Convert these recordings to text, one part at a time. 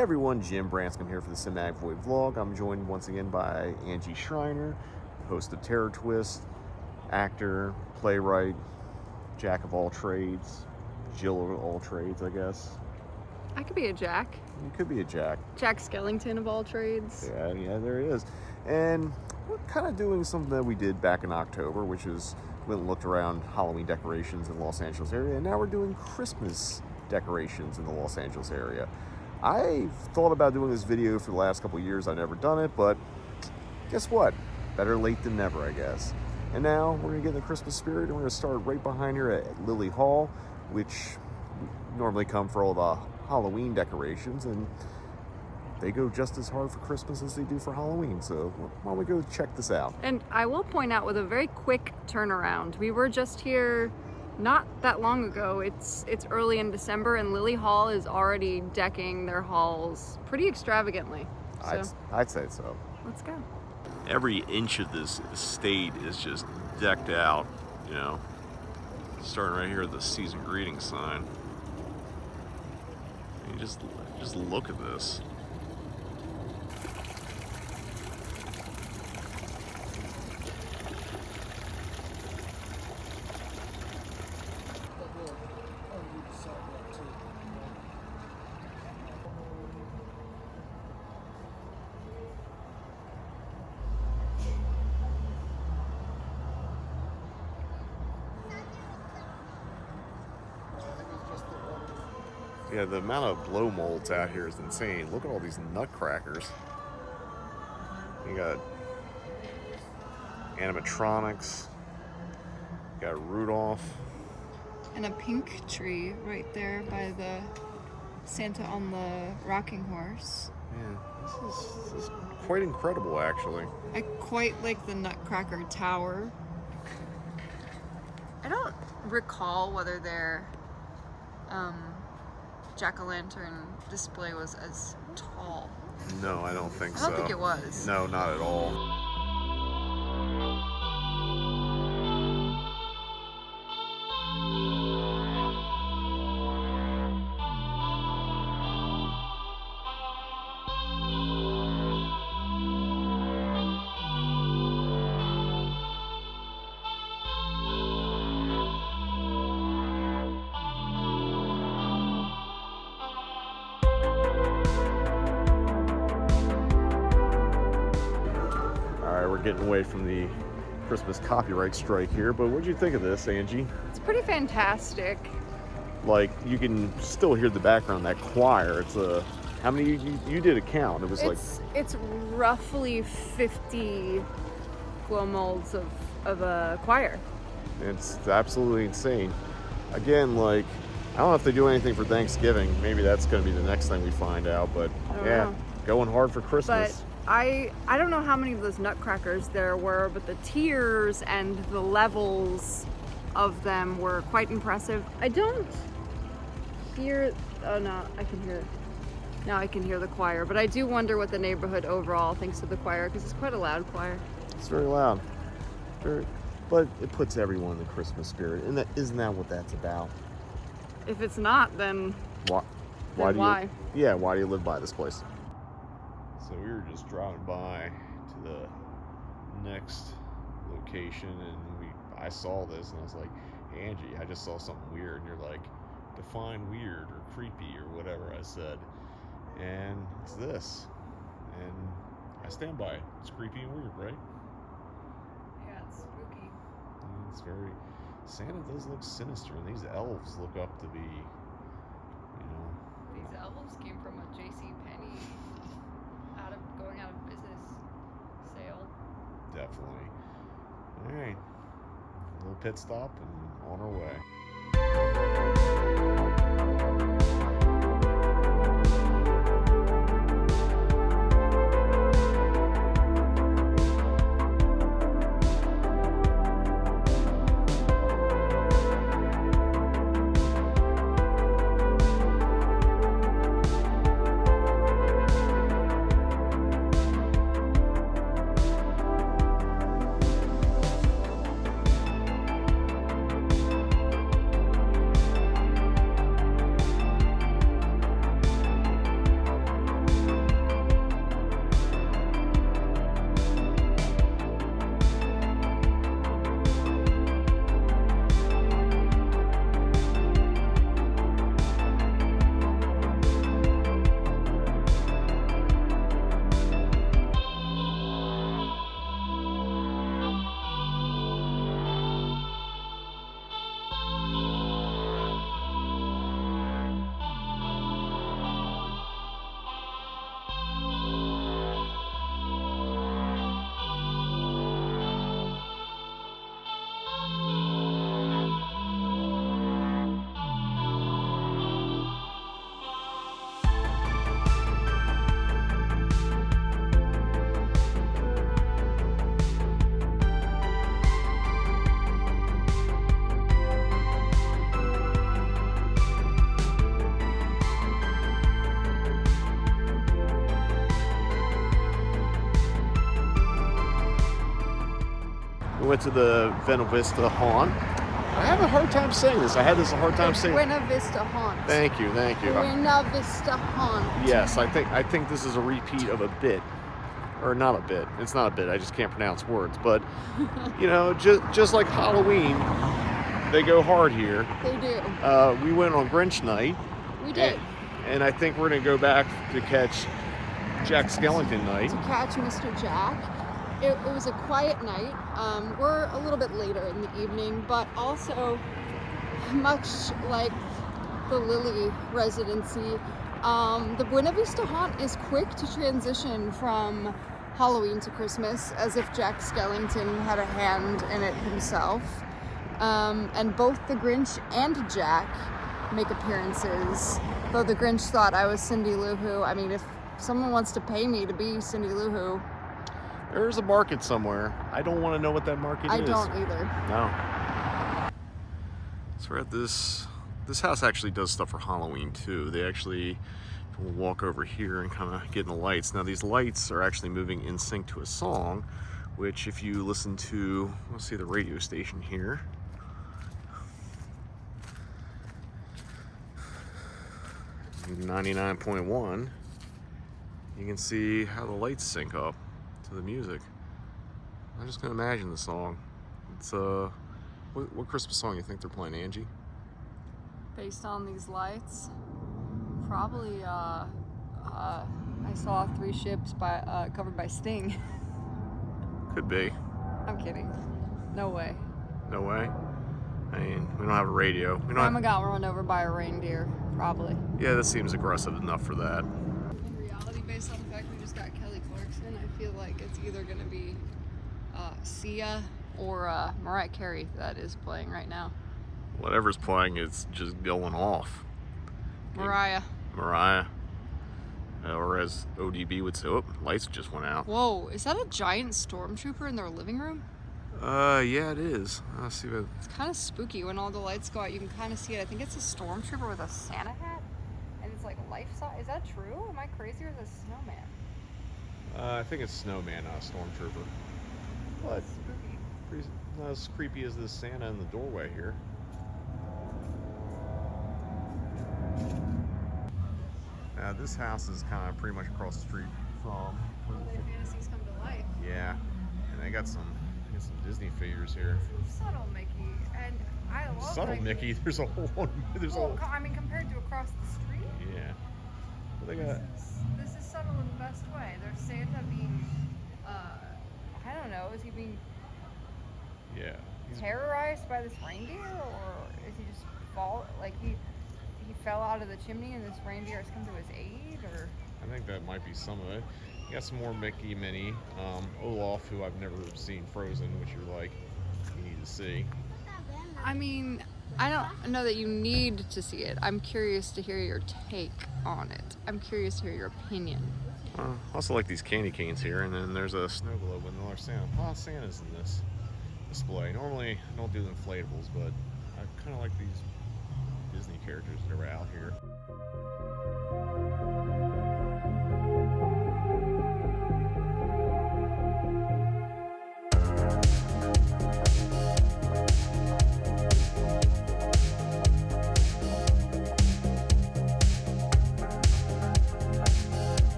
Hey everyone, Jim Branscombe here for the Cinematic Void vlog. I'm joined once again by Angie Shriner, host of TERRORtwist, actor, playwright, jack of all trades, Jill of all trades, I guess. I could be a Jack. You could be a Jack. Jack Skellington of all trades. Yeah, there he is. And we're kind of doing something that we did back in October, which is we went and looked around Halloween decorations in the Los Angeles area, and now we're doing Christmas decorations in the Los Angeles area. I've thought about doing this video for the last couple of years. I've never done it, but guess what? Better late than never, I guess. And now we're going to get in the Christmas spirit, and we're going to start right behind here at Lilly Hall, which normally come for all the Halloween decorations, and they go just as hard for Christmas as they do for Halloween. So why don't we go check this out? And I will point out, with a very quick turnaround, we were just here not that long ago. It's early in December, and Lilly Hall is already decking their halls pretty extravagantly. So, I'd say so. Let's go. Every inch of this estate is just decked out, you know. Starting right here at the season greeting sign. You just look at this. Yeah, the amount of blow molds out here is insane. Look at all these nutcrackers. You got animatronics. You got Rudolph. And a pink tree right there by the Santa on the rocking horse. Yeah, this is quite incredible, actually. I quite like the Nutcracker Tower. I don't recall whether their jack-o'-lantern display was as tall. No, I don't think so. I don't think it was. No, not at all. We're getting away from the Christmas copyright strike here, but what'd you think of this, Angie? It's pretty fantastic. Like, you can still hear the background, that choir. It's a, how many, you did a count. It was it's roughly 50 glow molds of a choir. It's absolutely insane. Again, like, I don't know if they do anything for Thanksgiving. Maybe that's going to be the next thing we find out, but yeah, going hard for Christmas. But I don't know how many of those nutcrackers there were, but the tiers and the levels of them were quite impressive. I don't hear, oh no, I can hear it. Now I can hear the choir, but I do wonder what the neighborhood overall thinks of the choir, because it's quite a loud choir. It's very loud. But it puts everyone in the Christmas spirit, and isn't that what that's about? If it's not, then why? Why do you live by this place? So we were just driving by to the next location, and I saw this, and I was like, Angie, I just saw something weird. And you're like, define weird or creepy or whatever I said. And it's this. And I stand by it. It's creepy and weird, right? Yeah, it's spooky. It's very, Santa does look sinister, and these elves look up to be, you know. These elves came from a JCPenney going out of business sale. Definitely. All right, a little pit stop and on our way. went to the Buena Vista Haunt. I have a hard time saying this. I had this a hard time saying. Buena Vista Haunt. Thank you. Buena Vista Haunt. Yes, I think this is a repeat of a bit, or not a bit. It's not a bit. I just can't pronounce words. But you know, just like Halloween, they go hard here. They do. We went on Grinch night. We did. And I think we're gonna go back to catch Jack Skellington night. To catch Mr. Jack. It was a quiet night. We're a little bit later in the evening, but also much like the Lily residency, the Buena Vista Haunt is quick to transition from Halloween to Christmas, as if Jack Skellington had a hand in it himself. And both the Grinch and Jack make appearances, though the Grinch thought I was Cindy Lou Who. I mean, if someone wants to pay me to be Cindy Lou Who, there's a market somewhere. I don't want to know what that market is. I don't either. No. So we're at this house actually does stuff for Halloween too. They actually will walk over here and kind of get in the lights. Now these lights are actually moving in sync to a song, which if you listen to, let's see the radio station here. .1, you can see how the lights sync up to the music. I'm just gonna imagine the song. It's what Christmas song you think they're playing, Angie? Based on these lights, probably I saw 3 ships covered by Sting. Could be. I'm kidding. No way. No way. I mean, we don't have a radio. Grandma got run over by a reindeer, probably. Yeah, that seems aggressive enough for that. In reality, based on the fact we just got Kelly Clarkson, I feel like it's either going to be Sia or Mariah Carey that is playing right now. Whatever's playing, it's just going off. Mariah. Or as ODB would say, oh, lights just went out. Whoa, is that a giant stormtrooper in their living room? Yeah, it is. Let's see what... It's kind of spooky when all the lights go out. You can kind of see it. I think it's a stormtrooper with a Santa hat, and it's like life-size. Is that true? Am I crazy, or is it a snowman? I think it's snowman, not a stormtrooper. But spooky. Not as creepy as this Santa in the doorway here. Now this house is kind of pretty much across the street from... Holiday Fantasies Come to Life. Yeah, and they got some Disney figures here. Some subtle Mickey, and I love subtle Mickey. There's a whole one. I mean, compared to across the street. Yeah. But they got. This is subtle in the best way. There's Santa being, I don't know, is he being terrorized by this reindeer, or is he just he fell out of the chimney and this reindeer has come to his aid, or? I think that might be some of it. You got some more Mickey, Minnie, Olaf, who I've never seen Frozen, which you need to see. I mean, I don't know that you need to see it. I'm curious to hear your take on it. I'm curious to hear your opinion. I also like these candy canes here, and then there's a snow globe and another Santa. A lot of Santas in this display. Normally, I don't do the inflatables, but I kind of like these Disney characters that are out here.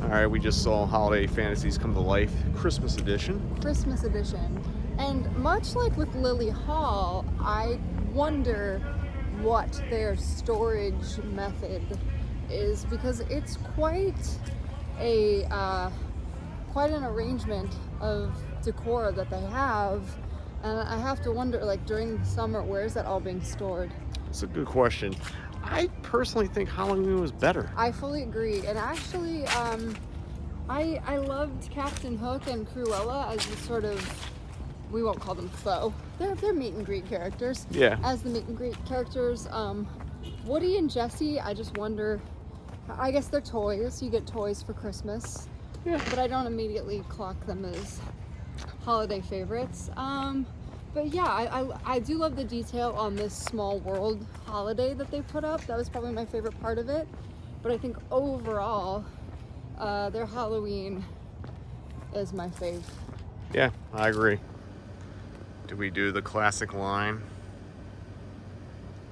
All right, we just saw Holiday Fantasies Come to Life, Christmas edition. Christmas edition. And much like with Lily Hall, I wonder what their storage method is, because it's quite a quite an arrangement of decor that they have, and I have to wonder, like, during the summer, where is that all being stored? It's a good question. I personally think Halloween was better. I fully agree, and actually, I loved Captain Hook and Cruella as the sort of, we won't call them faux. They're meet and greet characters. Yeah. As the meet and greet characters, Woody and Jessie, I just wonder. I guess they're toys. You get toys for Christmas. Yeah. But I don't immediately clock them as holiday favorites. But yeah, I do love the detail on this small world holiday that they put up. That was probably my favorite part of it. But I think overall, their Halloween is my fave. Yeah, I agree. Do we do the classic line?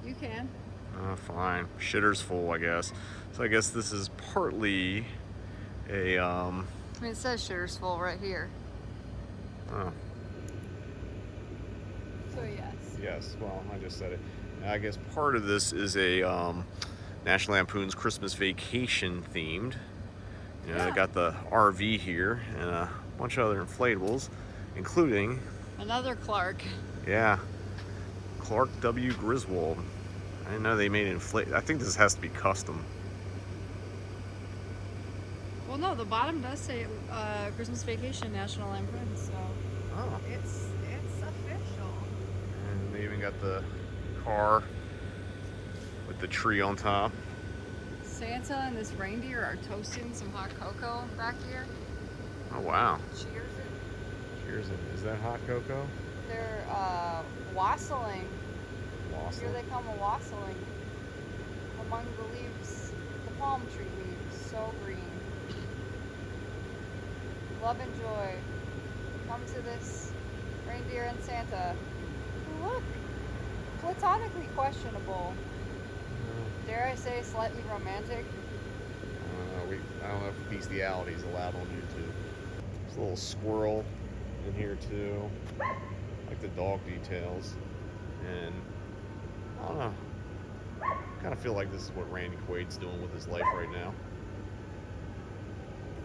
You can. Fine. Shitter's full, I guess. So I guess this is partly a, I mean, it says Shitter's full right here. Oh. So yes. Yes, well, I just said it. I guess part of this is a National Lampoon's Christmas Vacation themed. You know, Yeah. I got the RV here and a bunch of other inflatables, including... Another Clark. Yeah, Clark W. Griswold. I didn't know they made inflate. I think this has to be custom. Well, no, the bottom does say Christmas Vacation National Lampoon, so Oh. it's official. And they even got the car with the tree on top. Santa and this reindeer are toasting some hot cocoa back here. Oh wow. Cheers it. Cheers it. Is that hot cocoa? They're wassailing. Lost Here it. they come wassailing among the leaves, the palm tree leaves, so green. Love and joy. Come to this reindeer and Santa. Look, platonically questionable. Dare I say slightly romantic? I don't know if bestiality is allowed on YouTube. There's a little squirrel in here too. I like the dog details. And I don't know. I kind of feel like this is what Randy Quaid's doing with his life right now.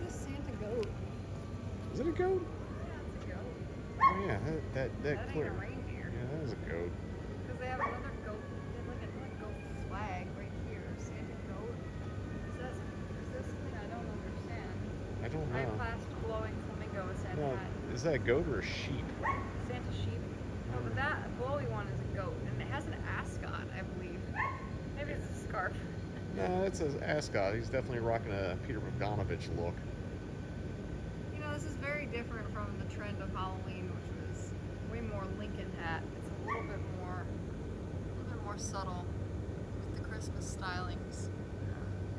This Santa goat. Is it a goat? Yeah, it's a goat. Oh yeah, that That clear. ain't a reindeer. Yeah, that is a goat. Because they have another goat. They have like another goat flag right here. Santa goat. Is this something I don't understand? I don't I know. classed glowing flamingo as Santa No, hat. is that a goat or a sheep? Santa sheep. No, but that glowy one is a goat, and it has an ascot, I believe. Maybe it's a scarf. No, it's an ascot. He's definitely rocking a Peter Bogdanovich look. You know, this is very different from the trend of Halloween, which was way more Lincoln hat. It's a little bit more subtle with the Christmas stylings.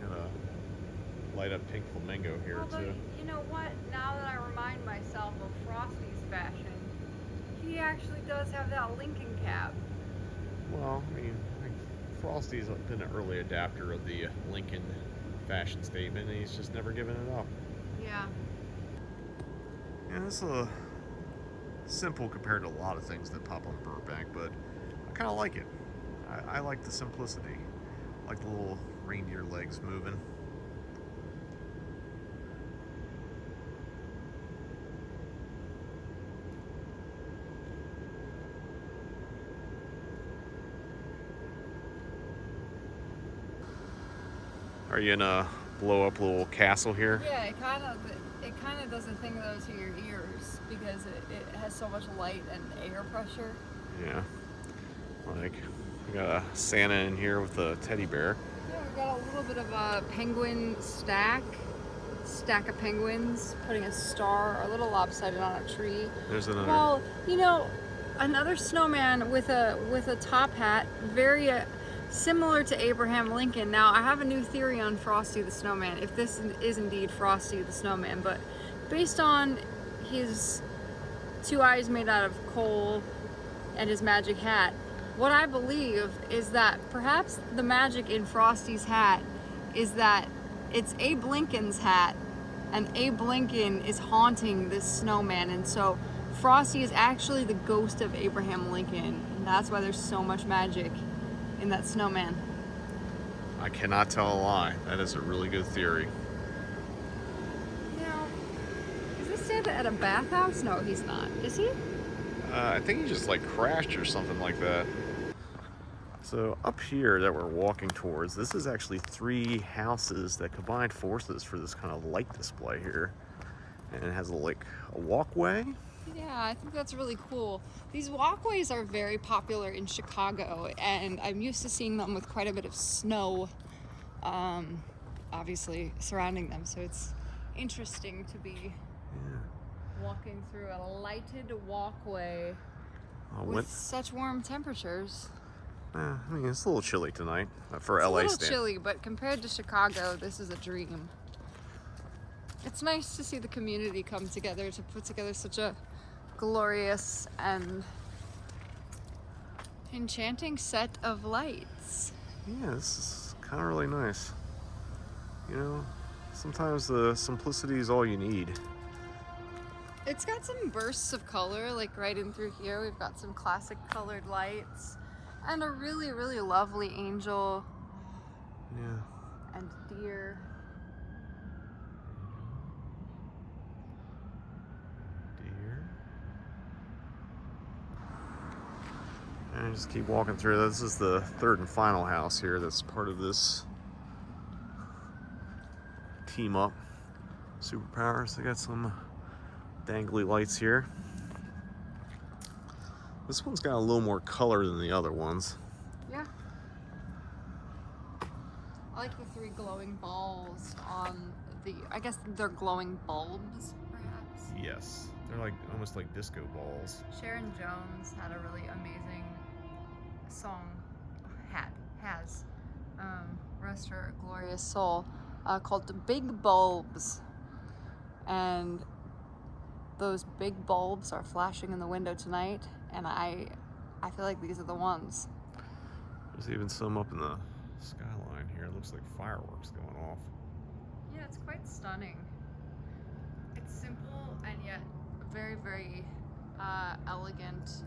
Got a light up pink flamingo here Although, too. you know what? Now that I remind myself of Frosty's fashion, he actually does have that Lincoln cap. Well, I mean, I think Frosty's been an early adapter of the Lincoln fashion statement, and he's just never given it up. Yeah. Yeah, this is simple compared to a lot of things that pop on Burbank, but I kind of like it. I like the simplicity. I like the little reindeer legs moving. Are you gonna blow up a little castle here? Yeah, it kind of does a thing though to your ears because it has so much light and air pressure. Yeah. Like, we got a Santa in here with a teddy bear. Yeah, we got a little bit of a penguin stack of penguins putting a star, a little lopsided on a tree. There's another. Well, you know, another snowman with a top hat, very similar to Abraham Lincoln. Now, I have a new theory on Frosty the Snowman, if this is indeed Frosty the Snowman, but based on his two eyes made out of coal and his magic hat, what I believe is that perhaps the magic in Frosty's hat is that it's Abe Lincoln's hat, and Abe Lincoln is haunting this snowman, and so Frosty is actually the ghost of Abraham Lincoln, and that's why there's so much magic in that snowman. I cannot tell a lie. That is a really good theory. Now, is listed at a bathhouse? No, he's not. Is he? I think he just like crashed or something like that. So up here that we're walking towards, this is actually 3 houses that combined forces for this kind of light display here. And it has like a walkway. Yeah, I think that's really cool. These walkways are very popular in Chicago, and I'm used to seeing them with quite a bit of snow, obviously surrounding them. So it's interesting to be walking through a lighted walkway with such warm temperatures. I mean, it's a little chilly tonight for LA. It's a little chilly, but compared to Chicago, this is a dream. It's nice to see the community come together to put together such a glorious and enchanting set of lights. Yeah, this is kind of really nice. You know, sometimes the simplicity is all you need. It's got some bursts of color, like right in through here. We've got some classic colored lights and a really, really lovely angel. Yeah. And deer. And just keep walking through. This is the 3rd and final house here that's part of this team up superpowers. They got some dangly lights here. This one's got a little more color than the other ones. Yeah. I like the 3 glowing balls on the, I guess they're glowing bulbs, perhaps? Yes. They're like almost like disco balls. Sharon Jones had a really amazing song, has, rest her glorious soul, called The Big Bulbs. And those big bulbs are flashing in the window tonight, and I feel like these are the ones. There's even some up in the skyline here. It looks like fireworks going off. Yeah, it's quite stunning. It's simple and yet very, very elegant.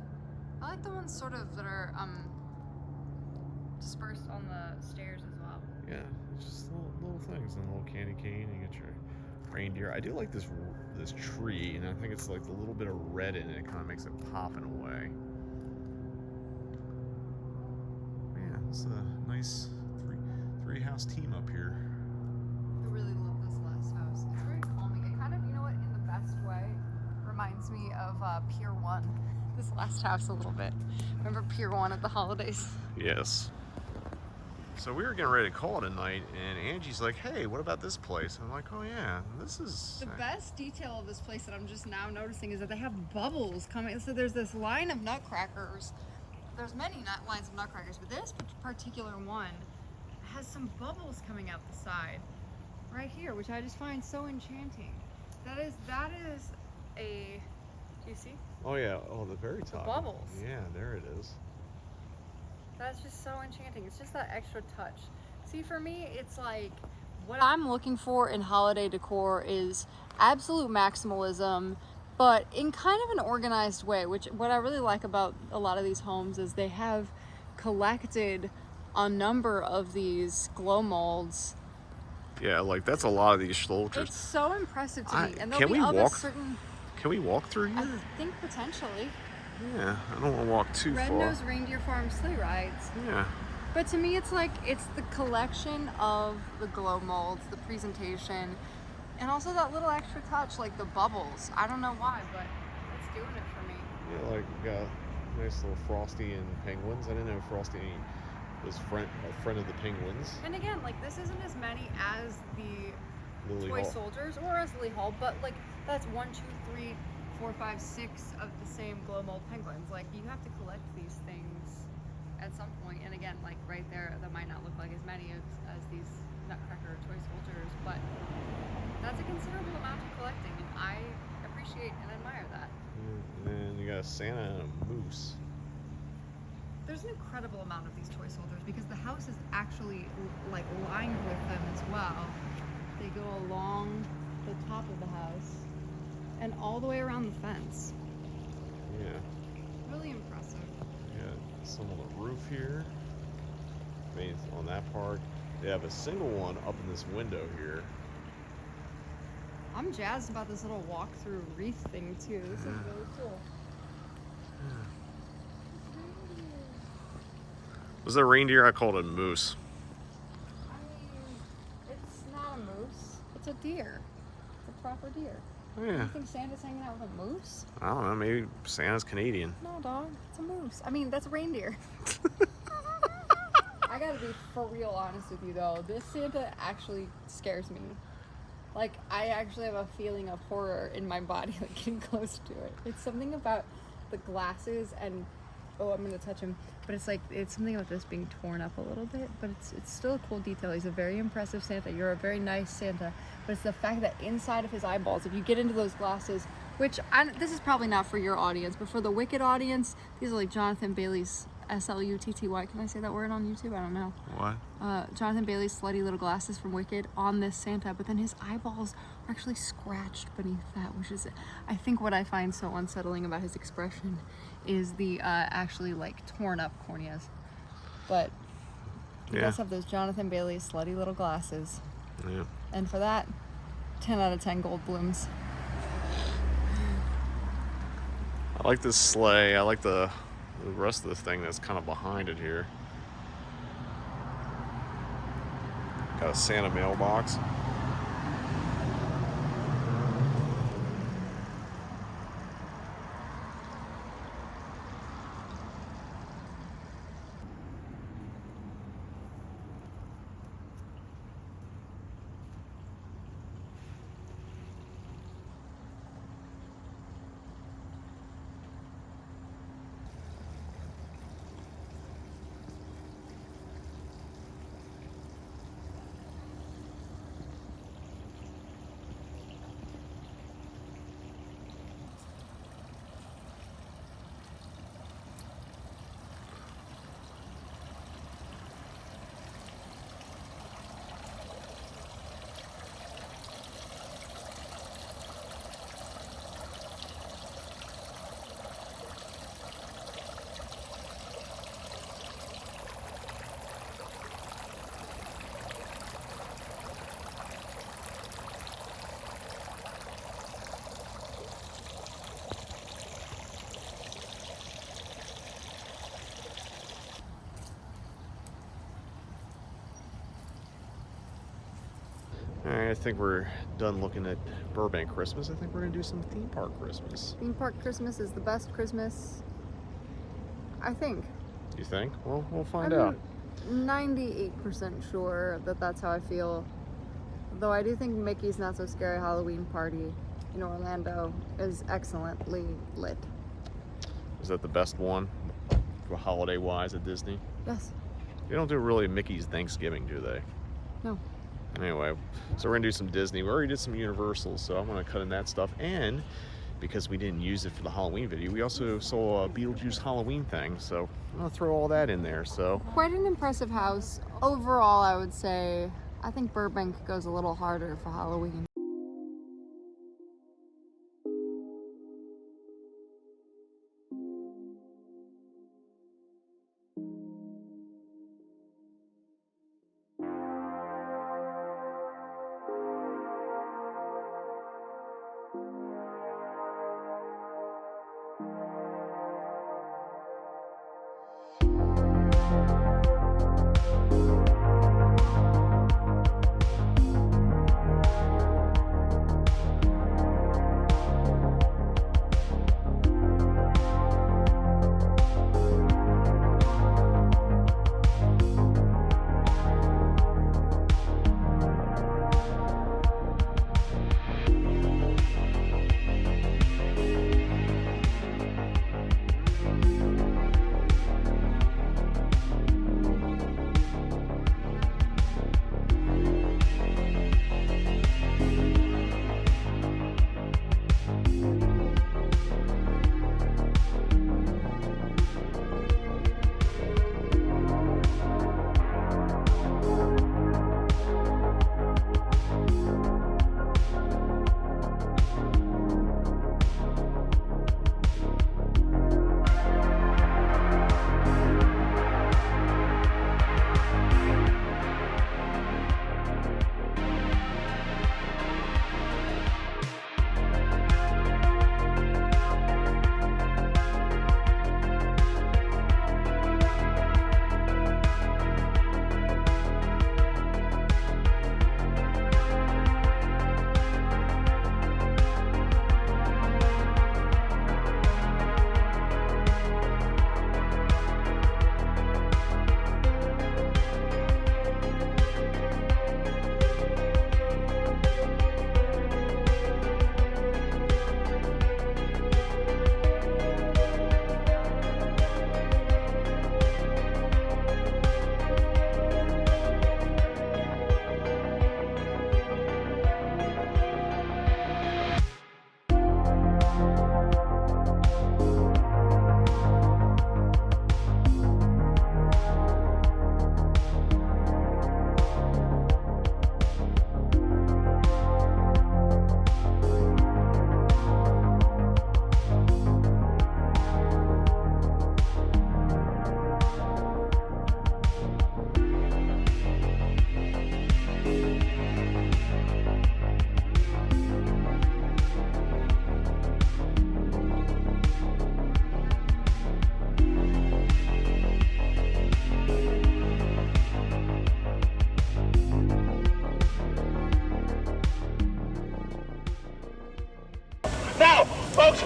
I like the ones sort of that are dispersed on the stairs as well. Yeah, it's just little things, and a little candy cane. You get your reindeer. I do like this tree, and I think it's like the little bit of red in it. It kind of makes it pop in a way. Yeah, it's a nice three house team up here. I really love this last house. It's very calming. It kind of, you know what, in the best way, reminds me of Pier 1. This last house a little bit. Remember Pier 1 at the holidays? Yes. So we were getting ready to call it a night, and Angie's like, hey, what about this place? I'm like, oh yeah, this is... The best detail of this place that I'm just now noticing is that they have bubbles coming. So there's this line of nutcrackers. There's many lines of nutcrackers, but this particular one has some bubbles coming out the side. Right here, which I just find so enchanting. That is a... Do you see? Oh yeah, the very top. The bubbles. Yeah, there it is. That's just so enchanting. It's just that extra touch. See, for me, it's like what I'm looking for in holiday decor is absolute maximalism, but in kind of an organized way, which what I really like about a lot of these homes is they have collected a number of these glow molds. Yeah, like that's a lot of these soldiers. It's so impressive to me. And Can we walk through here? I think potentially. Yeah, I don't want to walk too far. Red-Nosed Reindeer Farm sleigh rides. Yeah. But to me, it's like, it's the collection of the glow molds, the presentation, and also that little extra touch, like the bubbles. I don't know why, but it's doing it for me. Yeah, like we got nice little Frosty and penguins. I didn't know Frosty was a friend of the penguins. And again, like this isn't as many as the Lily toy Hall. soldiers or as Lily Hall, but like that's 1, 2, 3, 4, 5, 6 of the same glow mold penguins. Like you have to collect these things at some point. And again, like right there, that might not look like as many as these Nutcracker toy soldiers, but that's a considerable amount of collecting, and I appreciate and admire that. And then you got a Santa and a moose. There's an incredible amount of these toy soldiers because the house is actually like lined with them as well. They go along the top of the house and all the way around the fence. Yeah. Really impressive. Yeah, some on the roof here. I mean, on that part, they have a single one up in this window here. I'm jazzed about this little walk-through wreath thing too. This is really cool. Was that a reindeer? I called it a moose. I mean, it's not a moose. It's a deer. It's a proper deer. Oh, yeah. You think Santa's hanging out with a moose? I don't know. Maybe Santa's Canadian. No, dog. It's a moose. I mean, that's a reindeer. I gotta be for real honest with you though. This Santa actually scares me. Like, I actually have a feeling of horror in my body, like getting close to it. It's something about the glasses and, oh, I'm gonna touch him. But it's like, it's something about this being torn up a little bit, but it's still a cool detail. He's a very impressive Santa. You're a very nice Santa. But it's the fact that inside of his eyeballs, if you get into those glasses, which, this is probably not for your audience, but for the Wicked audience, these are like Jonathan Bailey's SLUTTY. Can I say that word on YouTube? I don't know. What? Jonathan Bailey's slutty little glasses from Wicked on this Santa, but then his eyeballs are actually scratched beneath that, which is, I think, what I find so unsettling about his expression is the actually like torn up corneas. But he does have those Jonathan Bailey's slutty little glasses. Yeah. And for that, 10 out of 10 gold blooms. I like this sleigh. I like the rest of this thing that's kind of behind it here. Got a Santa mailbox. Alright, I think we're done looking at Burbank Christmas. I think we're going to do some theme park Christmas. Theme park Christmas is the best Christmas, I think. You think? Well, we'll find I'm out. 98% sure that that's how I feel. Though I do think Mickey's Not So Scary Halloween Party in Orlando is excellently lit. Is that the best one for holiday-wise at Disney? Yes. They don't do really Mickey's Thanksgiving, do they? No. Anyway, so we're gonna do some Disney. We already did some Universal, so I'm gonna cut in that stuff. And because we didn't use it for the Halloween video, we also saw a Beetlejuice Halloween thing, so I'm gonna throw all that in there. So quite an impressive house. Overall, I would say, I think Burbank goes a little harder for Halloween.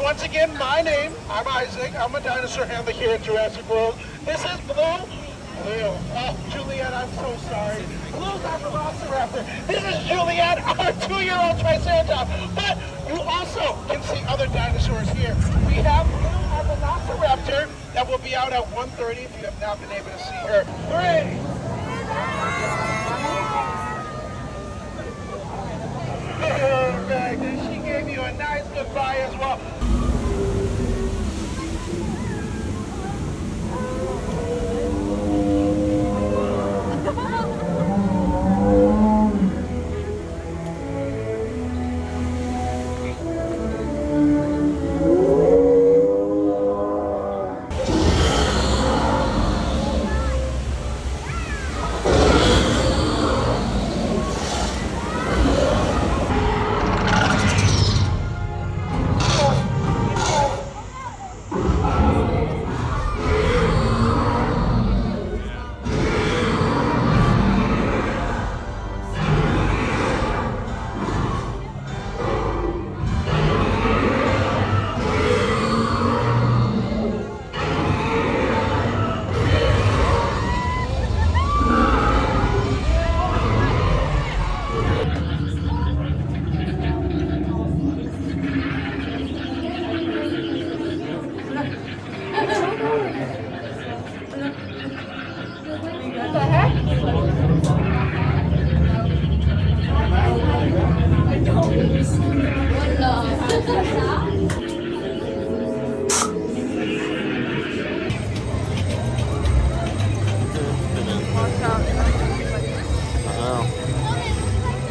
once again, my name, I'm Isaac. I'm a dinosaur handler here at Jurassic World. This is Blue. Blue. Oh, Juliet, I'm so sorry. Blue's our velociraptor. This is Juliet, our 2-year-old Triceratops. But you also can see other dinosaurs here. We have Blue, our velociraptor, that will be out at 1:30 if you have not been able to see her. 3. Perfect. And she gave you a nice goodbye as well.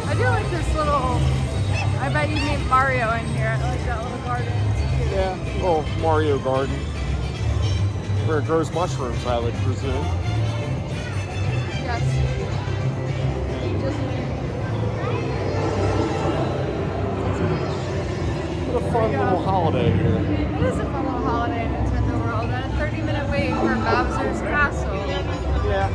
I do like this little, I bet you meet Mario in here. I like that little garden. Yeah, little Mario garden. Where it grows mushrooms, I would presume. Yes. What a fun little holiday here. It is a fun little holiday in Nintendo World, and a 30-minute wait for Bowser's Castle. Yeah.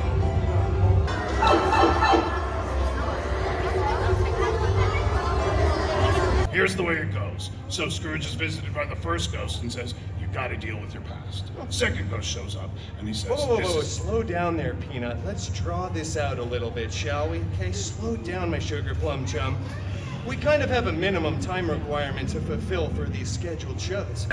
Here's the way it goes. So Scrooge is visited by the first ghost and says, "You got to deal with your past." The second ghost shows up and he says, Whoa, slow down there, Peanut. Let's draw this out a little bit, shall we? Okay, slow down, my sugar plum chum. We kind of have a minimum time requirement to fulfill for these scheduled shows.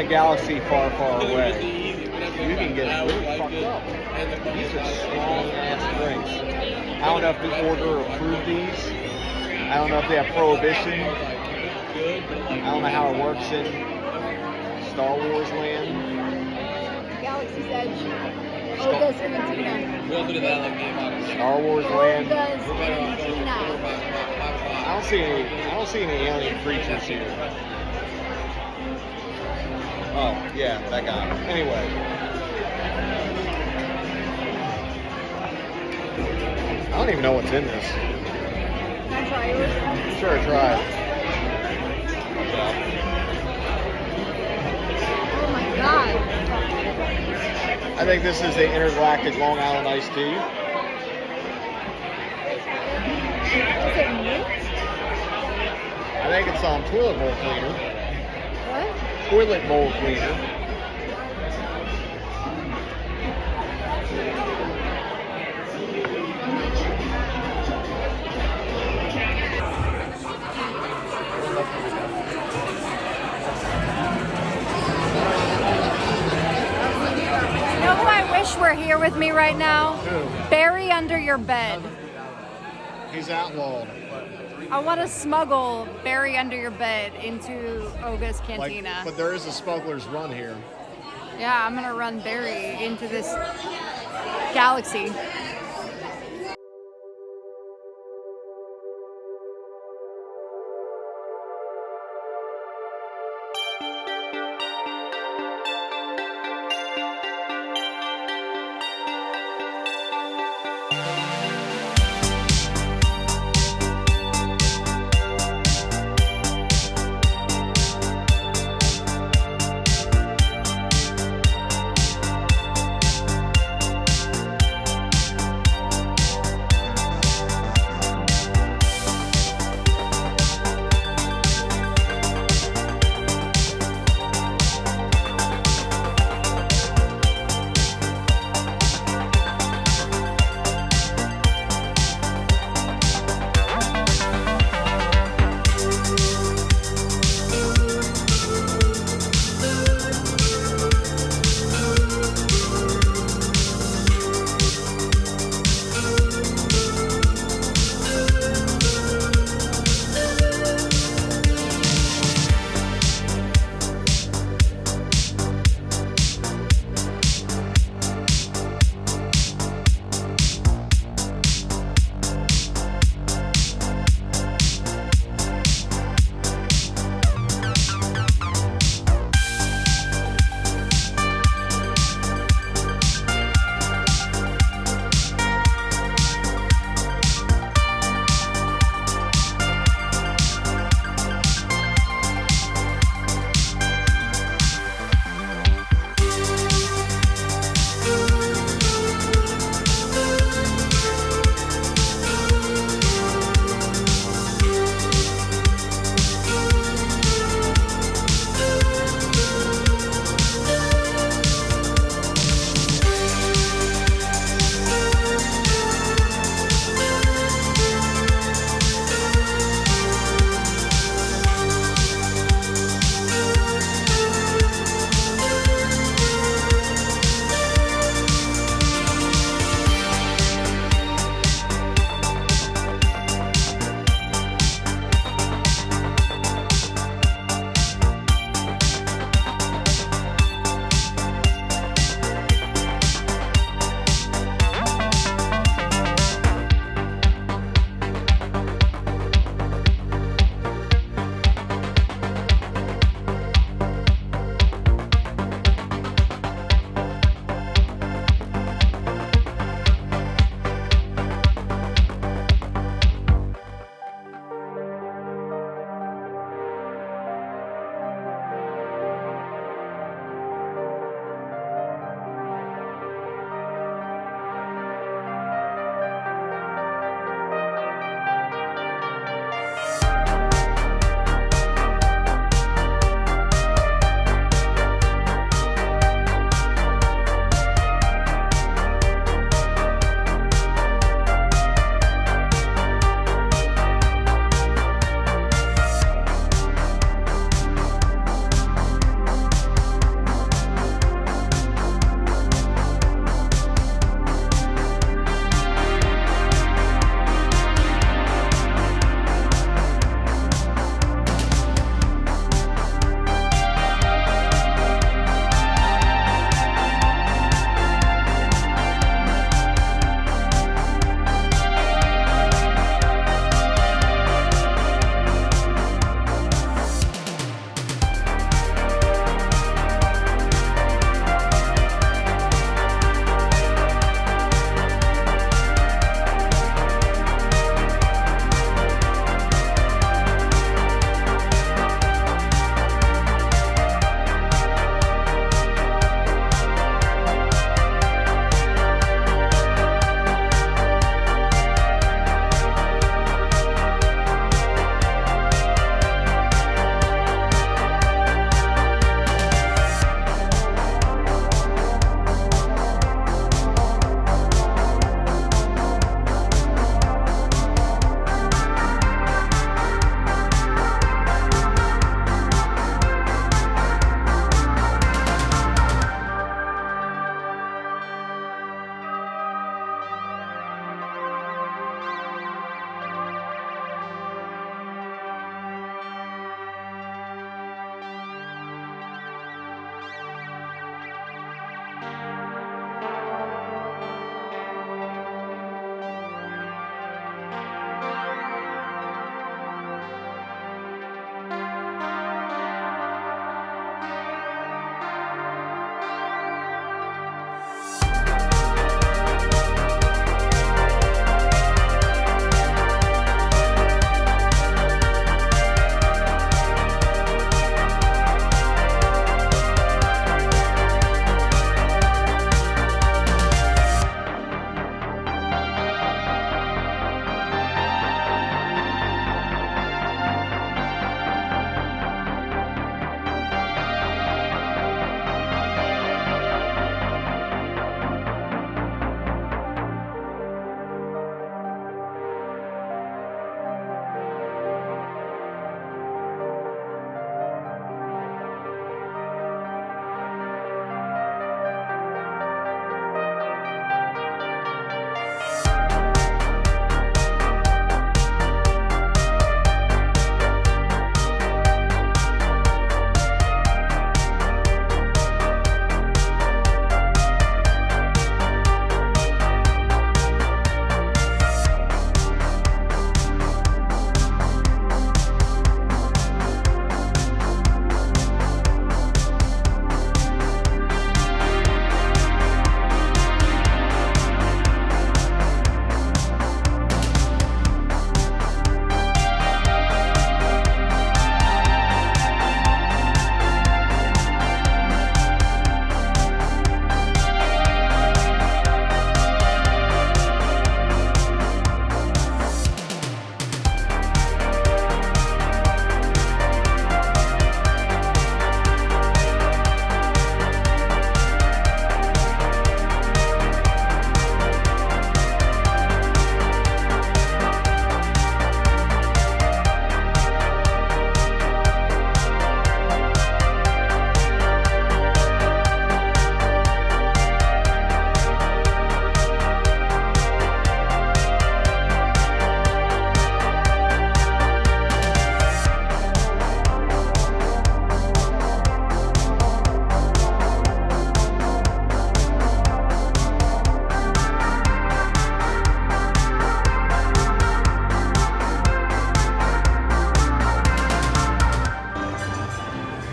galaxy far, far away, you can get really fucked up. These are strong ass drinks. I don't know if the order approved these. I don't know if they have prohibition. I don't know how it works in Star Wars land. Galaxy's Edge. Oga's Cantina. Star Wars land. Oga's Cantina. I don't see any alien creatures here. Oh, yeah, that guy. Anyway. I don't even know what's in this. Can I try yours? Sure, try it. Oh my god. I think this is the Intergalactic Long Island Iced Tea. Is it mint? I think it's toilet bowl cleaner. What? Toilet bowl cleaner. You know who I wish were here with me right now? Who? Barry under your bed. He's outlawed. I want to smuggle Barry under your bed into Oga's Cantina. But there is a smuggler's run here. Yeah, I'm gonna run Barry into this galaxy.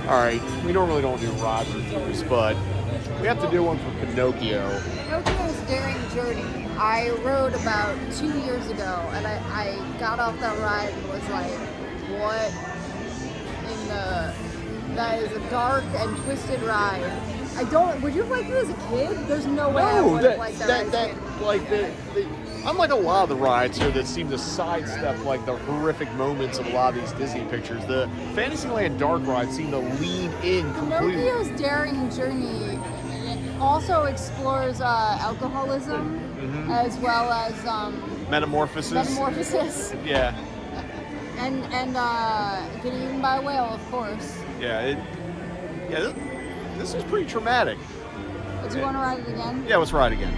All right, we normally don't do ride reviews, but we have to do one for Pinocchio. Pinocchio's Daring Journey, I rode about 2 years ago, and I got off that ride and was like, what in the... That is a dark and twisted ride. Would you have liked it as a kid? There's no way I would have liked that as a kid. Like unlike a lot of the rides here that seem to sidestep like the horrific moments of a lot of these Disney pictures, the Fantasyland Dark ride seem to lean in completely. Pinocchio's Daring Journey also explores alcoholism as well as metamorphosis. Yeah. And getting eaten by a whale, of course. Yeah. This is pretty traumatic. Do you want to ride it again? Yeah, let's ride again.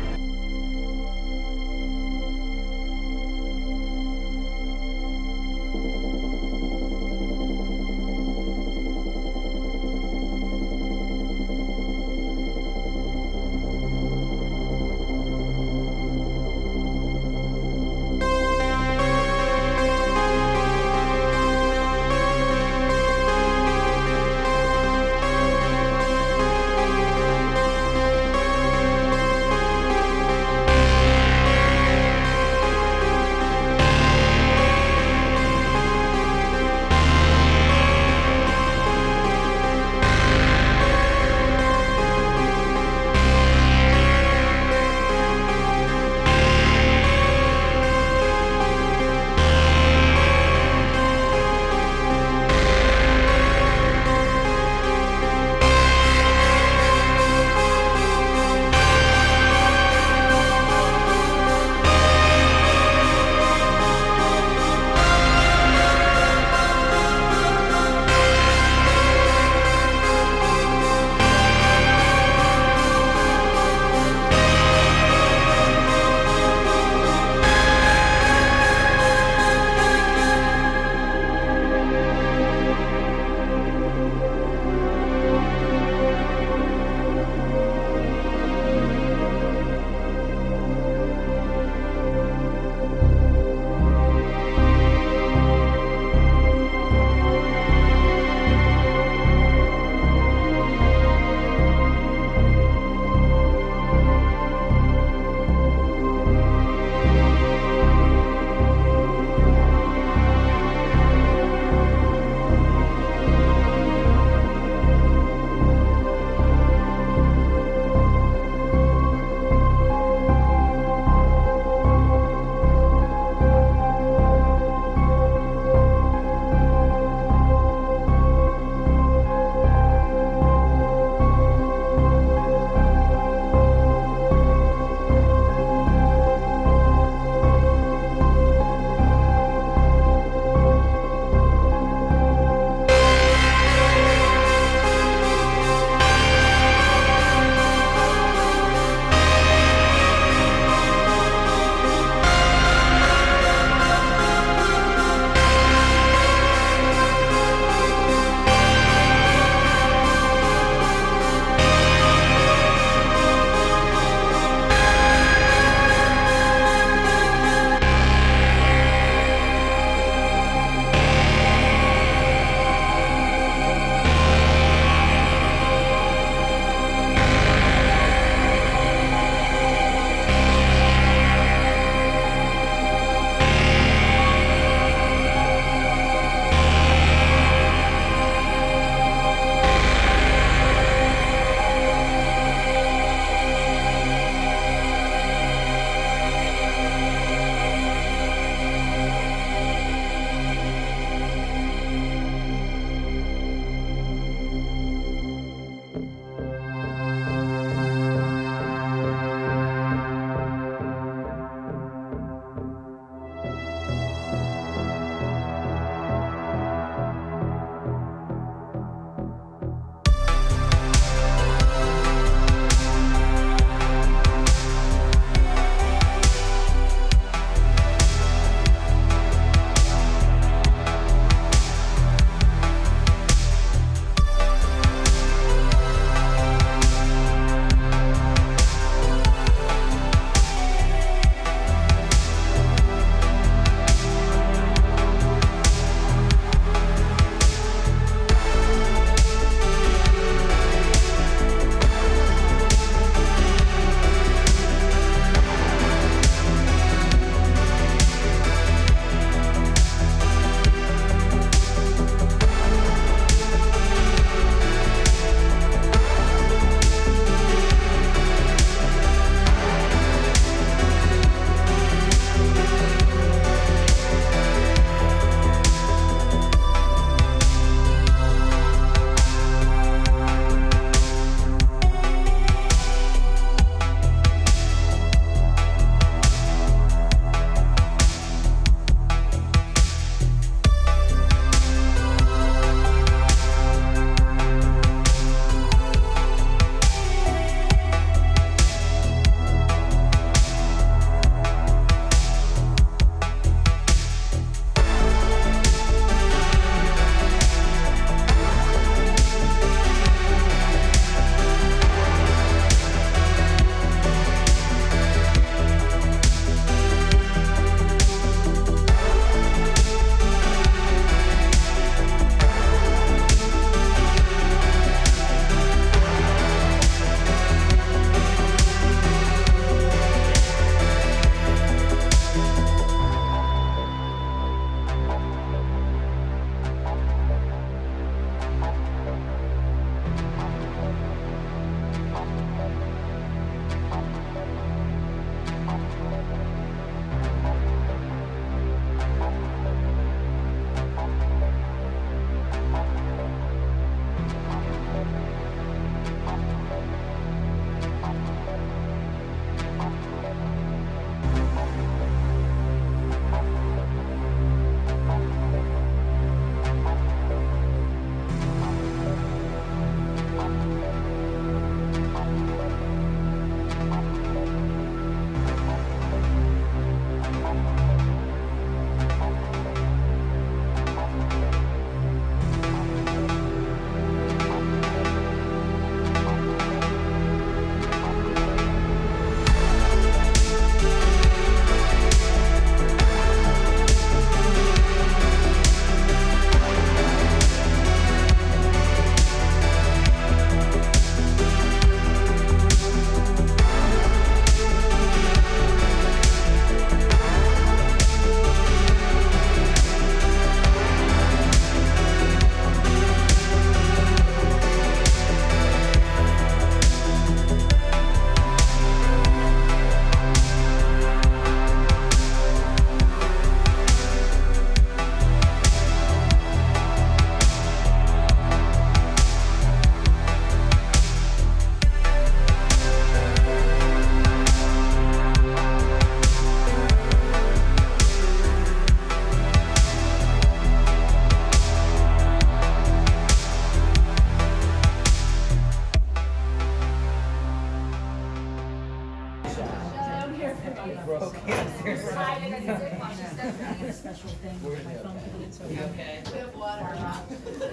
okay. We have water. We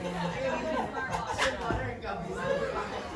have water and gummies.